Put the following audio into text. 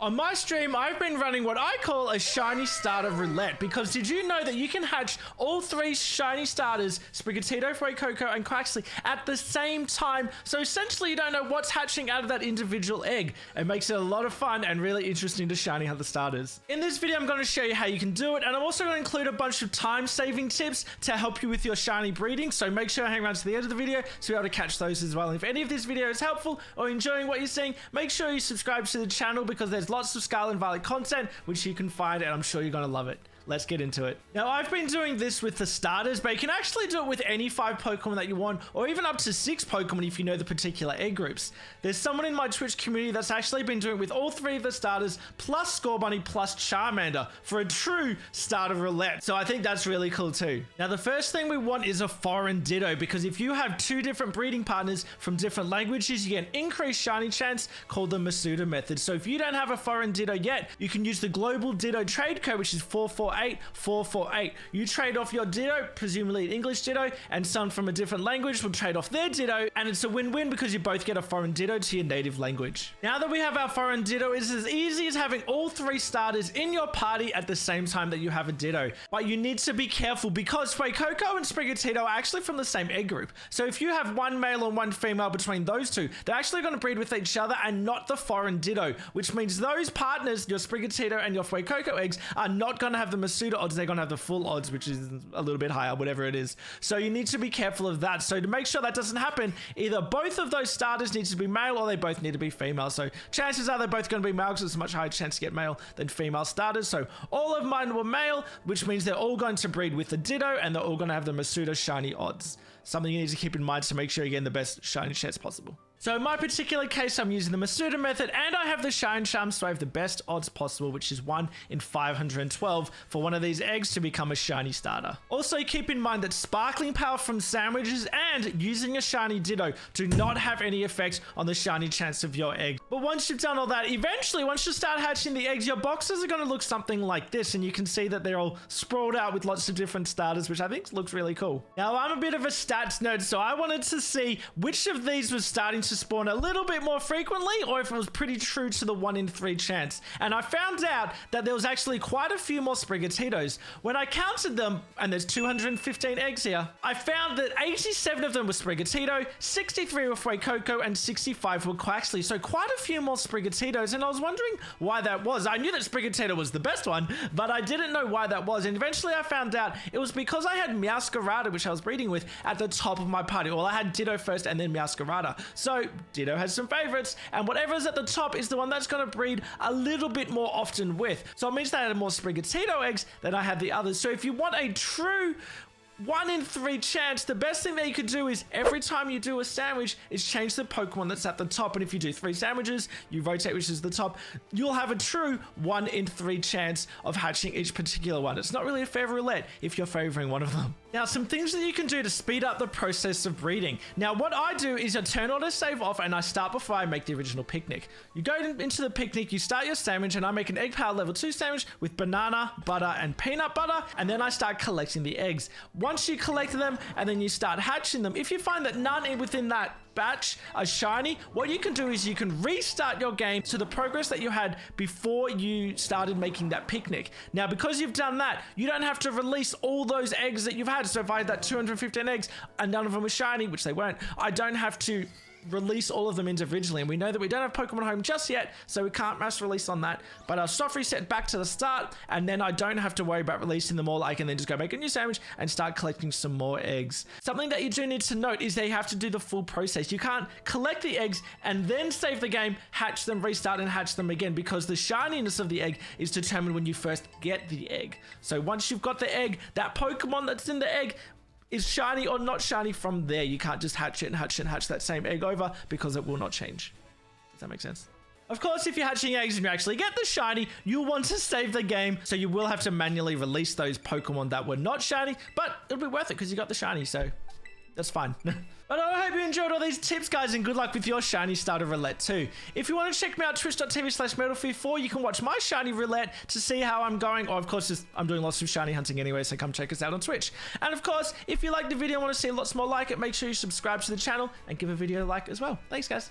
On my stream, I've been running what I call a shiny starter roulette, because did you know that you can hatch all 3 shiny starters, Sprigatito, Fuecoco, and Quaxly, at the same time? So essentially you don't know what's hatching out of that individual egg. It makes it a lot of fun and really interesting to shiny hunt the starters. In this video, I'm going to show you how you can do it, and I'm also going to include a bunch of time-saving tips to help you with your shiny breeding, so make sure to hang around to the end of the video to be able to catch those as well. And if any of this video is helpful or enjoying what you're seeing, make sure you subscribe to the channel, because there's lots of Scarlet and Violet content which you can find, and I'm sure you're going to love it. Let's get into it. Now, I've been doing this with the starters, but you can actually do it with any 5 Pokemon that you want, or even up to 6 Pokemon if you know the particular egg groups. There's someone in my Twitch community that's actually been doing it with all 3 of the starters, plus Scorbunny, plus Charmander, for a true starter roulette. So I think that's really cool too. Now, the first thing we want is a foreign Ditto, because if you have 2 different breeding partners from different languages, you get an increased shiny chance called the Masuda method. So if you don't have a foreign Ditto yet, you can use the global Ditto trade code, which is 448. You trade off your Ditto, presumably an English Ditto, and someone from a different language will trade off their Ditto, and it's a win-win because you both get a foreign Ditto to your native language. Now that we have our foreign Ditto, it's as easy as having all 3 starters in your party at the same time that you have a Ditto. But you need to be careful, because Fuecoco and Sprigatito are actually from the same egg group. So if you have 1 male and 1 female between those 2, they're actually going to breed with each other and not the foreign Ditto, which means those partners, your Sprigatito and your Fuecoco eggs, are not going to have the Masuda odds, they're going to have the full odds, which is a little bit higher, whatever it is. So you need to be careful of that. So to make sure that doesn't happen, either both of those starters need to be male or they both need to be female. So chances are they're both going to be male, because it's a much higher chance to get male than female starters. So all of mine were male, which means they're all going to breed with the Ditto, and they're all going to have the Masuda shiny odds. Something you need to keep in mind to make sure you're getting the best shiny chance possible. So in my particular case, I'm using the Masuda method, and I have the Shine Charm, so I have the best odds possible, which is 1 in 512 for one of these eggs to become a shiny starter. Also, keep in mind that sparkling power from sandwiches and using a shiny Ditto do not have any effect on the shiny chance of your egg. But once you've done all that, eventually, once you start hatching the eggs, your boxes are going to look something like this, and you can see that they're all sprawled out with lots of different starters, which I think looks really cool. Now, I'm a bit of a stats nerd, so I wanted to see which of these was starting to spawn a little bit more frequently, or if it was pretty true to the 1 in 3 chance. And I found out that there was actually quite a few more Sprigatitos. When I counted them, and there's 215 eggs here, I found that 87 of them were Sprigatito, 63 were Fuecoco, and 65 were Quaxly. So quite a few more Sprigatitos, and I was wondering why that was. I knew that Sprigatito was the best one, but I didn't know why that was. And eventually I found out it was because I had Meowscarada, which I was breeding with, at the top of my party. Well, I had Ditto first and then Meowscarada. So Ditto has some favorites, and whatever's at the top is the one that's going to breed a little bit more often with. So it means that I had more Sprigatito eggs than I had the others. So if you want a true 1 in 3 chance, the best thing that you could do is every time you do a sandwich is change the Pokemon that's at the top. And if you do 3 sandwiches, you rotate which is the top, you'll have a true 1 in 3 chance of hatching each particular one. It's not really a fair roulette if you're favoring one of them. Now, some things that you can do to speed up the process of breeding. Now, what I do is I turn autosave off and I start before I make the original picnic. You go into the picnic, you start your sandwich, and I make an egg power level 2 sandwich with banana, butter, and peanut butter, and then I start collecting the eggs. Once you collect them and then you start hatching them, if you find that none within that batch are shiny, what you can do is you can restart your game to the progress that you had before you started making that picnic. Now, because you've done that, you don't have to release all those eggs that you've had. So if I had that 215 eggs and none of them were shiny, which they weren't, I don't have to release all of them individually. And we know that we don't have Pokemon Home just yet, so we can't mass release on that. But I'll soft reset back to the start, and then I don't have to worry about releasing them all. I can then just go make a new sandwich and start collecting some more eggs. Something that you do need to note is they have to do the full process. You can't collect the eggs and then save the game, hatch them, restart, and hatch them again, because the shininess of the egg is determined when you first get the egg. So once you've got the egg, that Pokemon that's in the egg is shiny or not shiny from there. You can't just hatch it and hatch that same egg over, because it will not change. Does that make sense? Of course, if you're hatching eggs and you actually get the shiny, you'll want to save the game, so you will have to manually release those Pokemon that were not shiny, but it'll be worth it because you got the shiny, so that's fine. But I hope you enjoyed all these tips, guys, and good luck with your shiny starter roulette too. If you want to check me out, twitch.tv/MetalFear4, you can watch my shiny roulette to see how I'm going. Or, of course, I'm doing lots of shiny hunting anyway, so come check us out on Twitch. And, of course, if you liked the video and want to see lots more like it, make sure you subscribe to the channel and give a video a like as well. Thanks, guys.